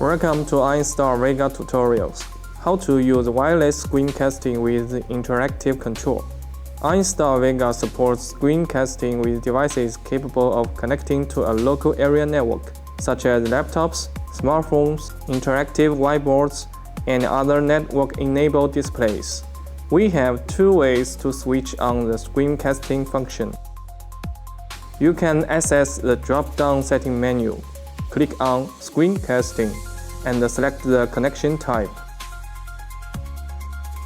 Welcome to EINSTAR VEGA tutorials. How to use wireless screencasting with interactive control. EINSTAR VEGA supports screencasting with devices capable of connecting to a local area network, such as laptops, smartphones, interactive whiteboards, and other network-enabled displays. We have two ways to switch on the screencasting function. You can access the drop-down setting menu, click on Screencasting, and select the connection type.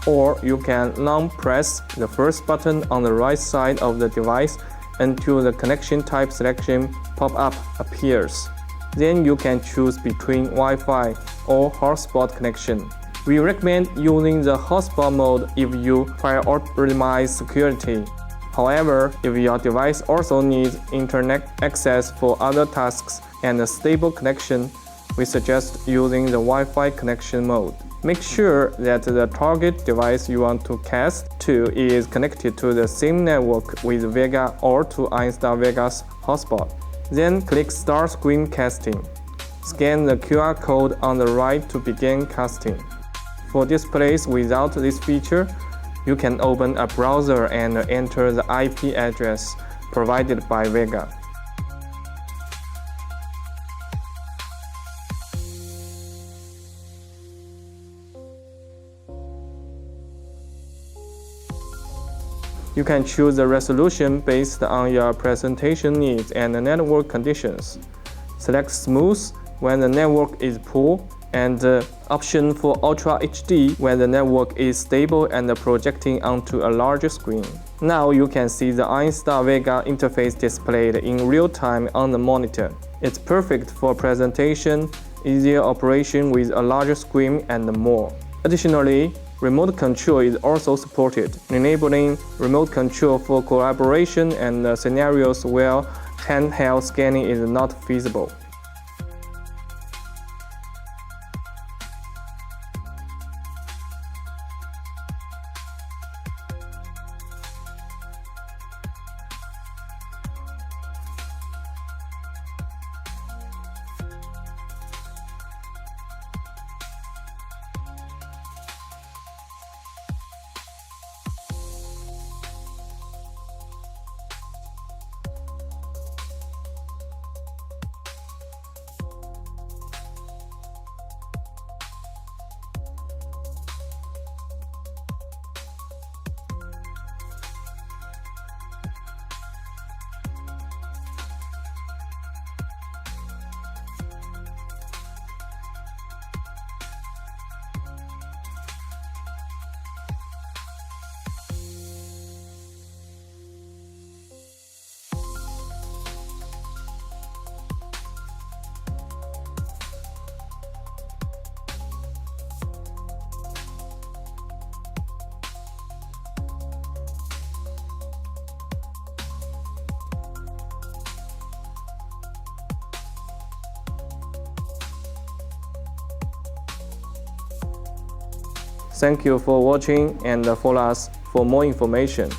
Or you can long press the first button on the right side of the device until the connection type selection pop-up appears. Then you can choose between Wi-Fi or hotspot connection. We recommend using the hotspot mode if you prioritize security. However, if your device also needs internet access for other tasks and a stable connection, we suggest using the Wi-Fi connection mode. Make sure that the target device you want to cast to is connected to the same network with Vega or to EINSTAR VEGA's hotspot. Then click Start Screencasting. Scan the QR code on the right to begin casting. For displays without this feature, you can open a browser and enter the IP address provided by Vega. You can choose the resolution based on your presentation needs and the network conditions. Select Smooth when the network is poor, and the option for Ultra HD when the network is stable and projecting onto a larger screen. Now you can see the EINSTAR VEGA interface displayed in real time on the monitor. It's perfect for presentation, easier operation with a larger screen, and more. Additionally, remote control is also supported, enabling remote control for collaboration and scenarios where handheld scanning is not feasible. Thank you for watching and follow us for more information.